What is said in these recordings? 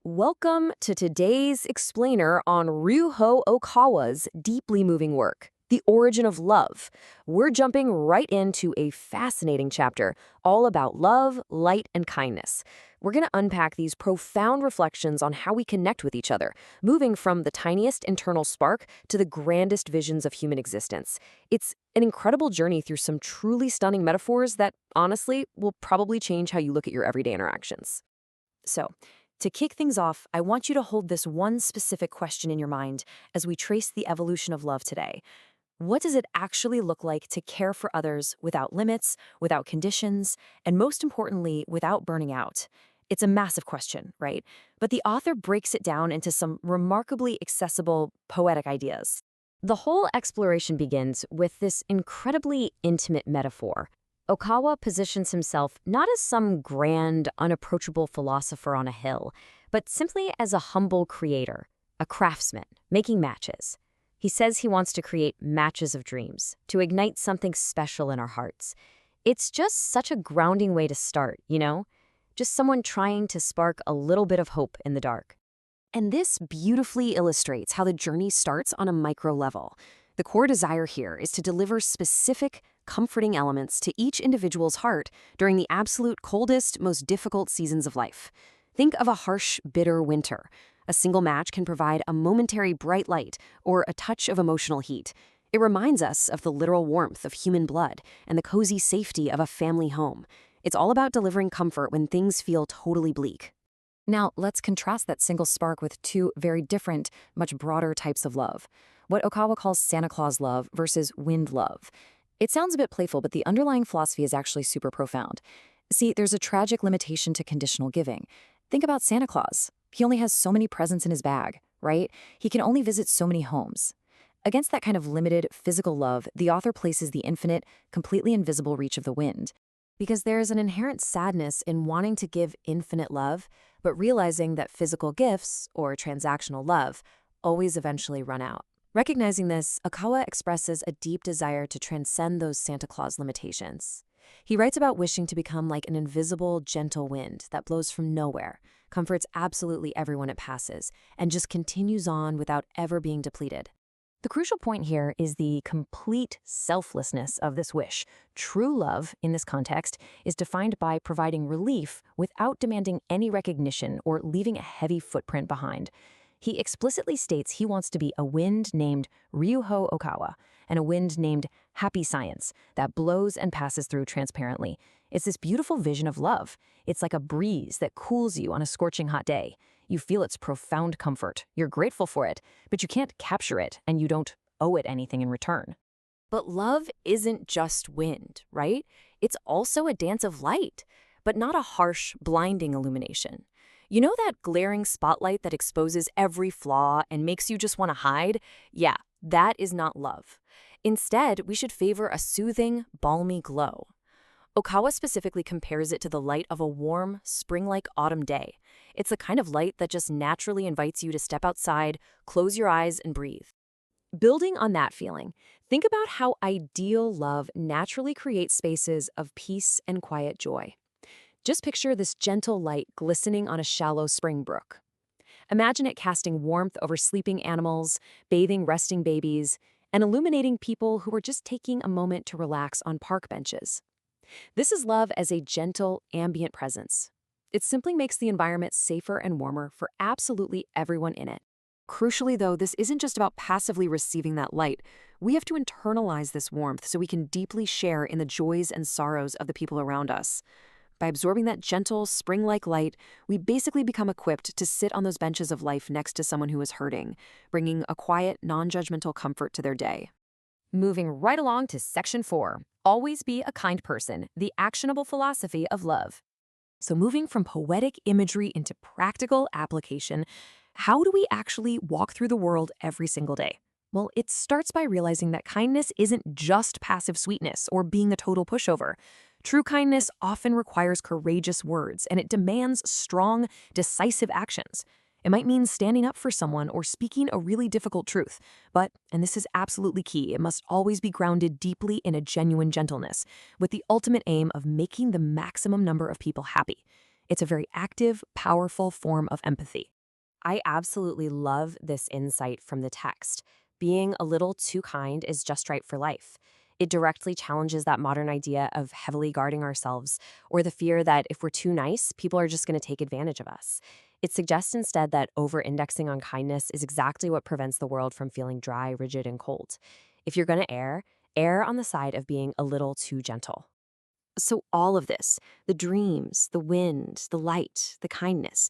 Welcome to today's explainer on Ryuho Okawa's deeply moving work, The Origin of Love. We're jumping right into a fascinating chapter all about love, light, and kindness. We're going to unpack these profound reflections on how we connect with each other, moving from the tiniest internal spark to the grandest visions of human existence. It's an incredible journey through some truly stunning metaphors that, honestly, will probably change how you look at your everyday interactions. So, to kick things off, I want you to hold this one specific question in your mind as we trace the evolution of love today. What does it actually look like to care for others without limits, without conditions, and most importantly, without burning out? It's a massive question, right? But the author breaks it down into some remarkably accessible, poetic ideas. The whole exploration begins with this incredibly intimate metaphor. Okawa positions himself not as some grand, unapproachable philosopher on a hill, but simply as a humble creator, a craftsman, making matches. He says he wants to create matches of dreams, to ignite something special in our hearts. It's just such a grounding way to start, you know? Just someone trying to spark a little bit of hope in the dark. And this beautifully illustrates how the journey starts on a micro level. The core desire here is to deliver specific, comforting elements to each individual's heart during the absolute coldest, most difficult seasons of life. Think of a harsh, bitter winter. A single match can provide a momentary bright light or a touch of emotional heat. It reminds us of the literal warmth of human blood and the cozy safety of a family home. It's all about delivering comfort when things feel totally bleak. Now, let's contrast that single spark with two very different, much broader types of love. What Okawa calls Santa Claus love versus wind love. It sounds a bit playful, but the underlying philosophy is actually super profound. See, there's a tragic limitation to conditional giving. Think about Santa Claus. He only has so many presents in his bag, right? He can only visit so many homes. Against that kind of limited physical love, the author places the infinite, completely invisible reach of the wind. Because there's an inherent sadness in wanting to give infinite love, but realizing that physical gifts, or transactional love, always eventually run out. Recognizing this, Okawa expresses a deep desire to transcend those Santa Claus limitations. He writes about wishing to become like an invisible, gentle wind that blows from nowhere, comforts absolutely everyone it passes, and just continues on without ever being depleted. The crucial point here is the complete selflessness of this wish. True love, in this context, is defined by providing relief without demanding any recognition or leaving a heavy footprint behind. He explicitly states he wants to be a wind named Ryuho Okawa and a wind named Happy Science that blows and passes through transparently. It's this beautiful vision of love. It's like a breeze that cools you on a scorching hot day. You feel its profound comfort. You're grateful for it, but you can't capture it and you don't owe it anything in return. But love isn't just wind, right? It's also a dance of light, but not a harsh, blinding illumination. You know that glaring spotlight that exposes every flaw and makes you just want to hide? Yeah, that is not love. Instead, we should favor a soothing, balmy glow. Okawa specifically compares it to the light of a warm, spring-like autumn day. It's the kind of light that just naturally invites you to step outside, close your eyes, and breathe. Building on that feeling, think about how ideal love naturally creates spaces of peace and quiet joy. Just picture this gentle light glistening on a shallow spring brook. Imagine it casting warmth over sleeping animals, bathing resting babies, and illuminating people who are just taking a moment to relax on park benches. This is love as a gentle, ambient presence. It simply makes the environment safer and warmer for absolutely everyone in it. Crucially, though, this isn't just about passively receiving that light. We have to internalize this warmth so we can deeply share in the joys and sorrows of the people around us. By absorbing that gentle, spring-like light, we basically become equipped to sit on those benches of life next to someone who is hurting, bringing a quiet, non-judgmental comfort to their day. Moving right along to Section 4, Always Be a Kind Person, the Actionable Philosophy of Love. So moving from poetic imagery into practical application, how do we actually walk through the world every single day? Well, it starts by realizing that kindness isn't just passive sweetness or being a total pushover. True kindness often requires courageous words, and it demands strong, decisive actions. It might mean standing up for someone or speaking a really difficult truth, but, and this is absolutely key, it must always be grounded deeply in a genuine gentleness, with the ultimate aim of making the maximum number of people happy. It's a very active, powerful form of empathy. I absolutely love this insight from the text. Being a little too kind is just right for life. It directly challenges that modern idea of heavily guarding ourselves, or the fear that if we're too nice, people are just going to take advantage of us. It suggests instead that over indexing on kindness is exactly what prevents the world from feeling dry, rigid, and cold. If you're going to err on the side of being a little too gentle. So, all of this, the dreams, the wind, the light, the kindness,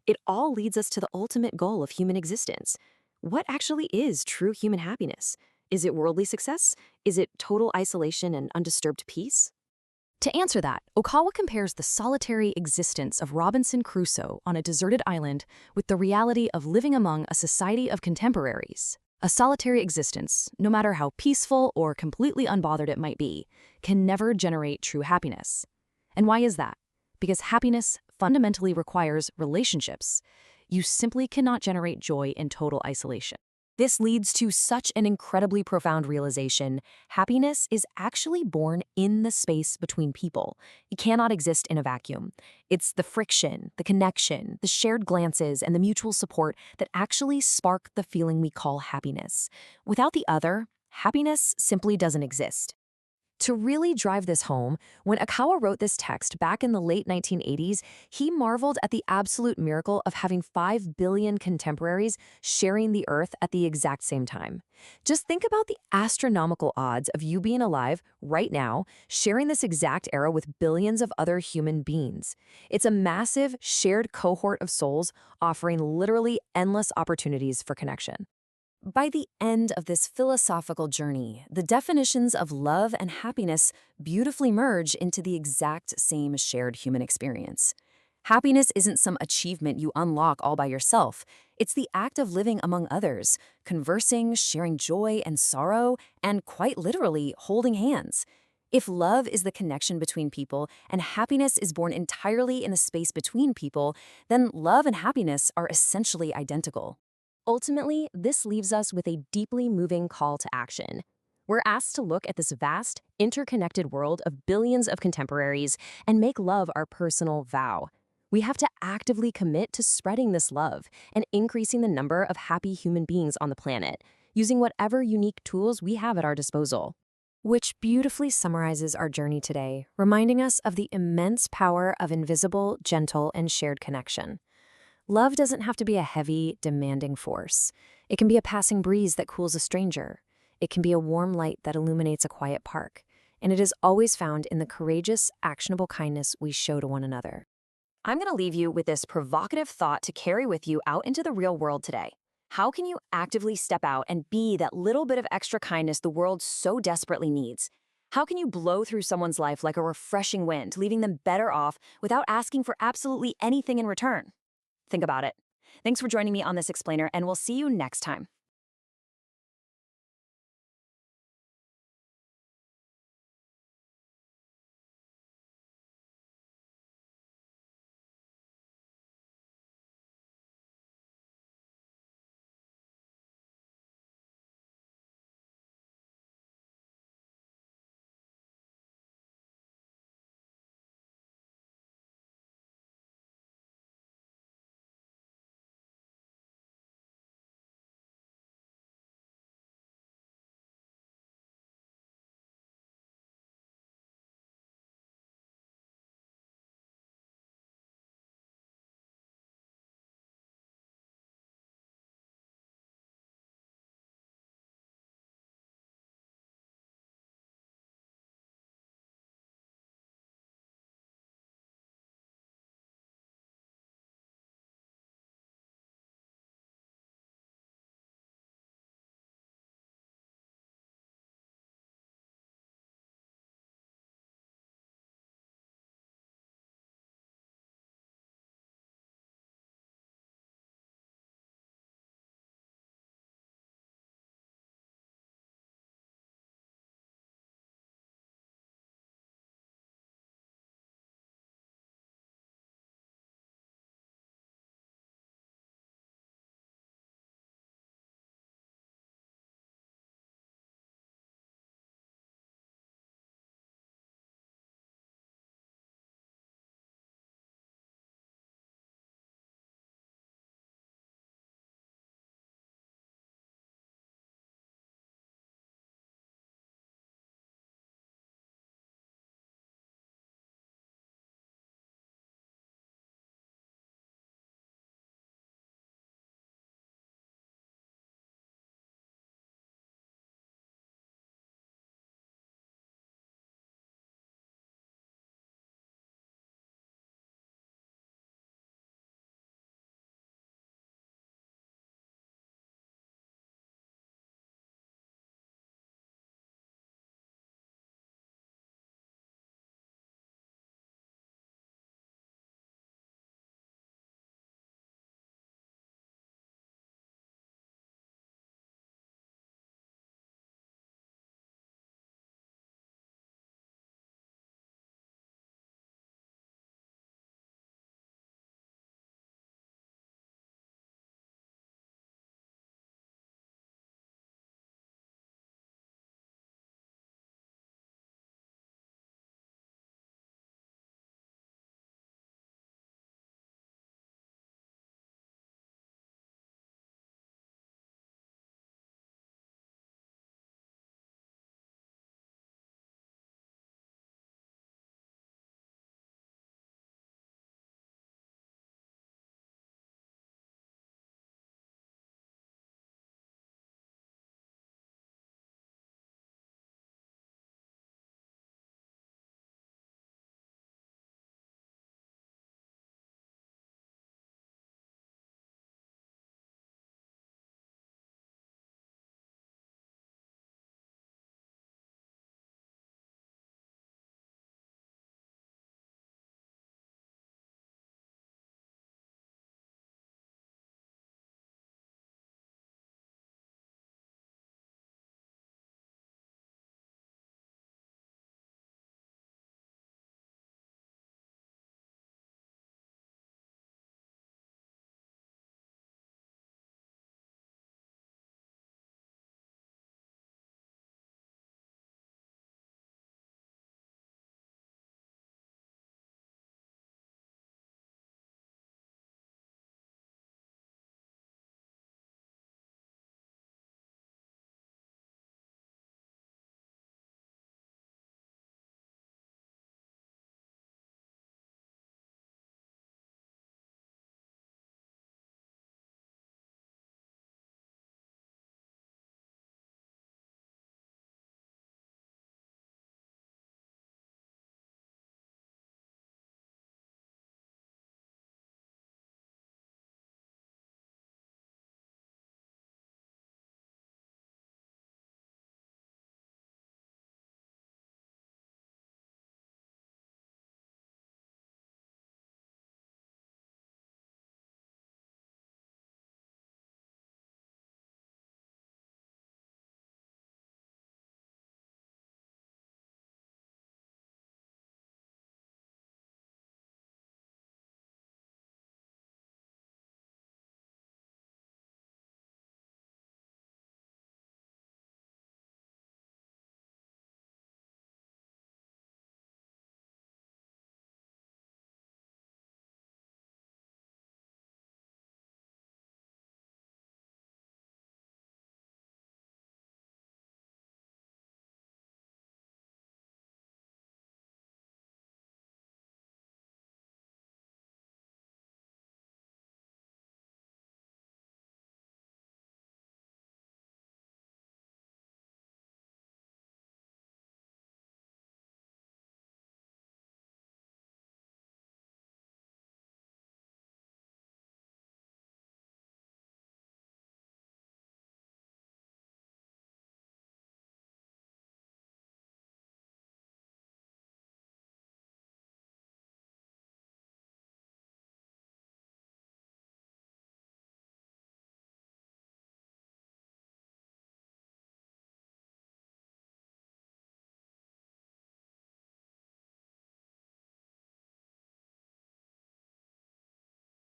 it all leads us to the ultimate goal of human existence. What actually is true human happiness? Is it worldly success? Is it total isolation and undisturbed peace? To answer that, Okawa compares the solitary existence of Robinson Crusoe on a deserted island with the reality of living among a society of contemporaries. A solitary existence, no matter how peaceful or completely unbothered it might be, can never generate true happiness. And why is that? Because happiness fundamentally requires relationships. You simply cannot generate joy in total isolation. This leads to such an incredibly profound realization. Happiness is actually born in the space between people. It cannot exist in a vacuum. It's the friction, the connection, the shared glances, and the mutual support that actually spark the feeling we call happiness. Without the other, happiness simply doesn't exist. To really drive this home, when Okawa wrote this text back in the late 1980s, he marveled at the absolute miracle of having 5 billion contemporaries sharing the Earth at the exact same time. Just think about the astronomical odds of you being alive right now, sharing this exact era with billions of other human beings. It's a massive, shared cohort of souls offering literally endless opportunities for connection. By the end of this philosophical journey, the definitions of love and happiness beautifully merge into the exact same shared human experience. Happiness isn't some achievement you unlock all by yourself. It's the act of living among others, conversing, sharing joy and sorrow, and quite literally holding hands. If love is the connection between people and happiness is born entirely in the space between people, then love and happiness are essentially identical. Ultimately, this leaves us with a deeply moving call to action. We're asked to look at this vast, interconnected world of billions of contemporaries and make love our personal vow. We have to actively commit to spreading this love and increasing the number of happy human beings on the planet, using whatever unique tools we have at our disposal. Which beautifully summarizes our journey today, reminding us of the immense power of invisible, gentle, and shared connection. Love doesn't have to be a heavy, demanding force. It can be a passing breeze that cools a stranger. It can be a warm light that illuminates a quiet park. And it is always found in the courageous, actionable kindness we show to one another. I'm going to leave you with this provocative thought to carry with you out into the real world today. How can you actively step out and be that little bit of extra kindness the world so desperately needs? How can you blow through someone's life like a refreshing wind, leaving them better off without asking for absolutely anything in return? Think about it. Thanks for joining me on this explainer, and we'll see you next time.